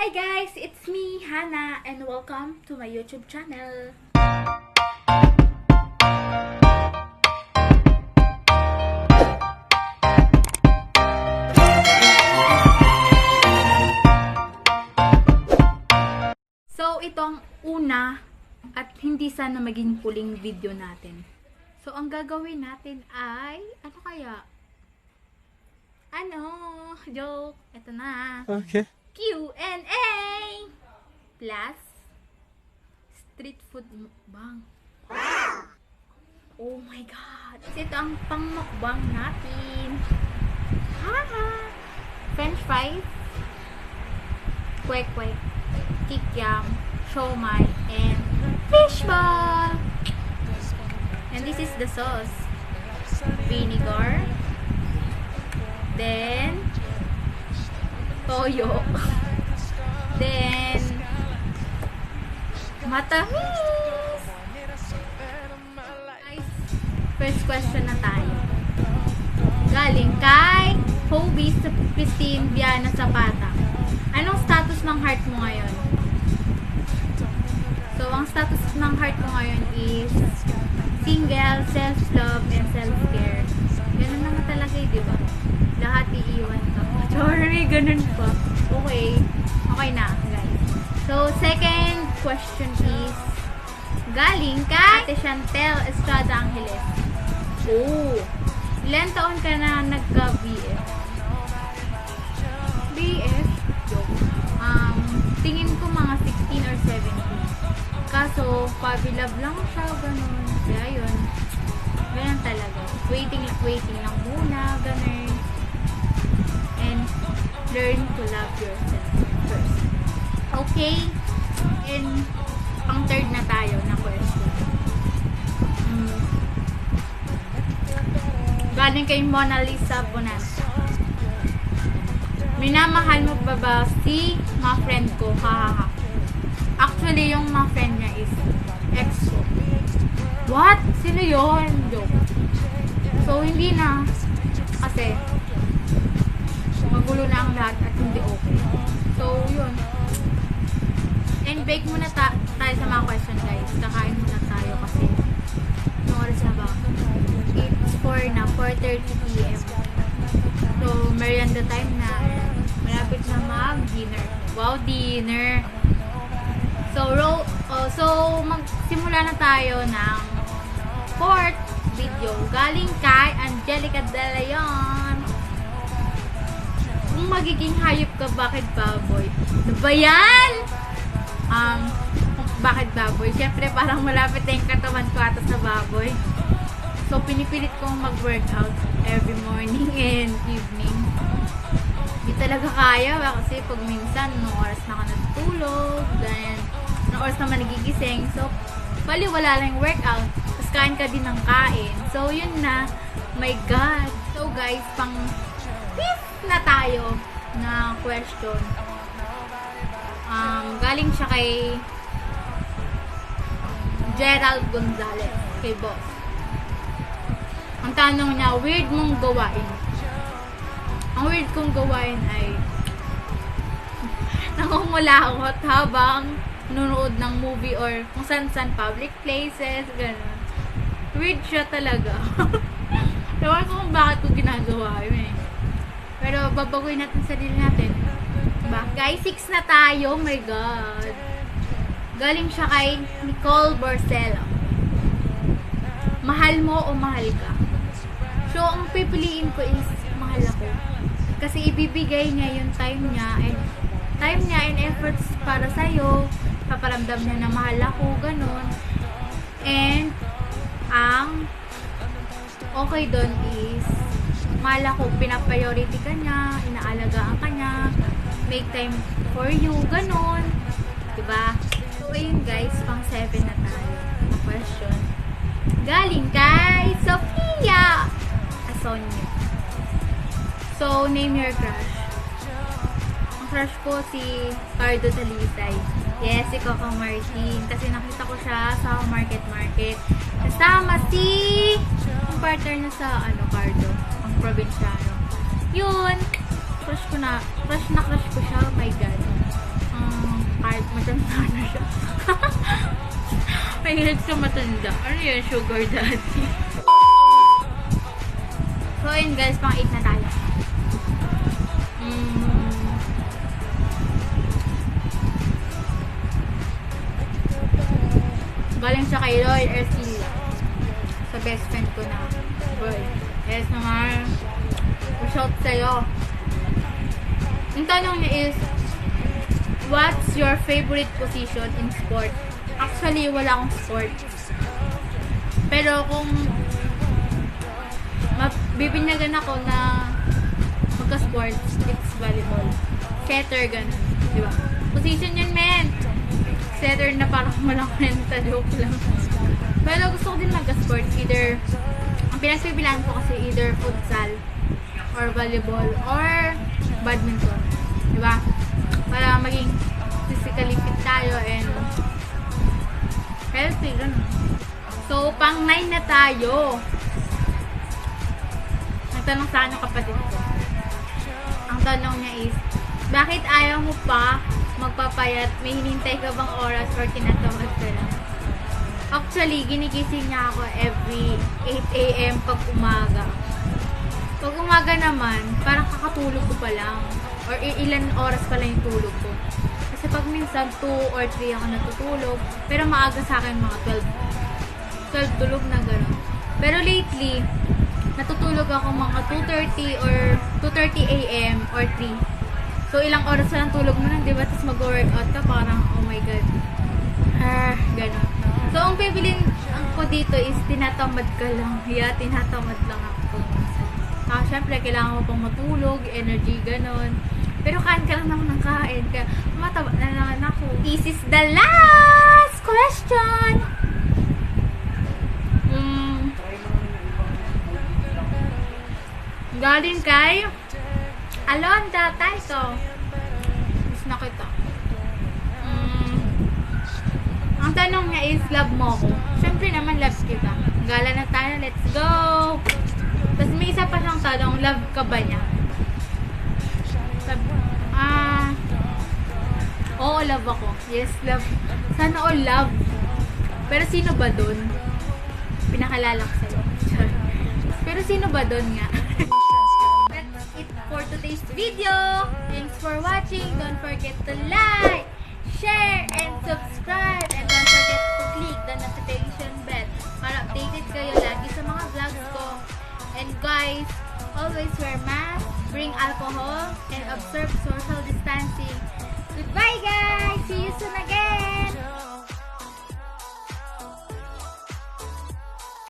Hi guys, it's me, Hannah, and welcome to my YouTube channel. So, ito ang una at hindi sana maging huling video natin. So, ang gagawin natin ay, ano kaya? Joke. Ito na. Okay. Q&A plus street food mukbang. Oh my god. Ito ang pang-mukbang natin. Haha. French fries, kwek-kwek, kikiam, siomai, and fishball. And this is the sauce. Vinegar. Then toyo. Then matamis. Guys, first question na tayo. Galing kay Hobbies Christine Viana Zapata. Anong status ng heart mo ngayon? So, ang status ng heart ko ngayon is single, self-love, and self-care. Ganun naman talaga di ba? Lahat iiwan ka. Sorry, ganun pa. Okay. Okay na, guys. So, second question is galing kay Ate Chantel Estrada Angeles. Oh! Ilan taon ka na nagka-BF? BF? Joke. Tingin ko mga 16 or 17. Kaso, puppy love lang siya, ganun. Kaya yun. Ganun talaga. Waiting lang muna, ganun. And learn to love yourself first. Okay? And pang third na tayo na question. Galing kay Mona Lisa Bonanza. Minamahal mo ba ba si mga friend ko? Hahaha. Actually, yung mga friend niya is ex ko. What? Sino yun? Joke. So, hindi na. Kasi, magulo na ang lahat at hindi okay. So, yun. And break muna tayo sa mga question, guys. Kakain muna tayo kasi anong oras na ba? It's 4:30 p.m. So, merienda time na. Malapit na mag-dinner. Wow, dinner! So, magsimula na tayo ng fourth video. Galing kay Angelica De Leon. Kung magiging hayop ka, bakit baboy? Ano ba yan? Bakit baboy? Siyempre, parang malapit na yung katawan ko ata sa baboy. So, pinipilit kong mag-workout every morning and evening. Hindi talaga kaya kasi pag minsan, nung oras na ka natutulog, then nung oras naman nagigising. So, bali wala lang yung workout. Tapos kain ka din ng kain. So, yun na. My God. So, guys, pang fifth na tayo na question. Galing siya kay Gerald Gonzalez. Kay boss. Ang tanong niya, weird mong gawain. Ang weird kong gawain ay nangungulakot habang nunood ng movie or kung saan public places, gano'n. Weird siya talaga. Ewan ko kung bakit ko ginagawa yun eh. Pero babaguhin natin sarili natin. Diba? Guys, 6 na tayo. Oh my God. Galing siya kay Nicole Borcella. Mahal mo o mahal ka? So, ang pipiliin ko is mahal ako. Kasi ibibigay niya yung time niya and efforts para sa'yo. Paparamdam niya na mahal ako, ganun. And, ang okay doon is mahal ako, pinapriority ka niya, inaalagaan ka niya, make time for you, ganun. Diba? So, ayun guys, pang 7 na tayo. Question. Galing kay Sofia Asonia. So, name your crush. Ang crush ko si Cardo Talisay. Yes, si Coco Martin. Kasi nakita ko siya sa market. Kasama si yung partner niya sa Cardo. Ang probinsyano. Yun. Crush ko siya. Oh my God. siya. Mahilig sa matanda. Ano yun? Sugar daddy. So, yun guys, pang 8 na tayo. Galing siya kay Roy Ercilla. Sa best friend ko na. Boy. Yes naman. Shout sa'yo. Ang tanong niya is, what's your favorite position in sport? Actually, wala akong sport. Pero kung bibinyagan ako na magka-sports, it's volleyball. Setter, ganun. Diba? Position yun, men! Setter na parang walang kwenta, joke lang. Pero gusto ko din magka-sports. Either, ang pinagpipilan ko kasi either futsal, or volleyball, or badminton. Diba? Para maging physically fit tayo and healthy, ganun. So, pang 9 na tayo. Nagtanong sa ano kapatid ko. Ang tanong niya is, bakit ayaw mo pa magpapayat? May hinintay ka bang oras or tinatamad ka lang? Actually, ginigising niya ako every 8 a.m. pag umaga. Pag umaga naman, parang kakatulog ko pa lang. Or ilan oras pa lang yung tulog ko. Kasi pag minsan 2 or 3 ako natutulog, pero maaga sa akin mga 12 tulog na gano'n. Pero lately, natutulog ako mga 2:30 or 2:30 a.m. or 3. So, ilang oras na lang tulog mo lang, diba? Tapos mag-workout ka, parang, oh my God. Gano'n. So, ang bibilin ko dito is tinatamad ka lang. Yeah, tinatamad lang ako. Syempre, kailangan mo pang matulog, energy, gano'n. Pero kain ka lang naman ng kain. Kaya, mataba na naman ako. This is the last question! Galing kay Alonda Taito. Mas nakita. Ang tanong niya is, love mo ko? Siyempre naman, love kita. Gala na tayo, let's go! Tapos may isa pa siyang tanong, love ka ba niya? Oo, love ako. Yes, love. Sana all love. Pero sino ba dun? Pinakalala ko sa'yo. Pero sino ba dun nga? That's it for today's video. Thanks for watching. Don't forget to like, share, and subscribe. And don't forget to click the notification bell para updated kayo lagi sa mga vlogs ko. And guys, always wear mask, bring alcohol, and observe social distancing.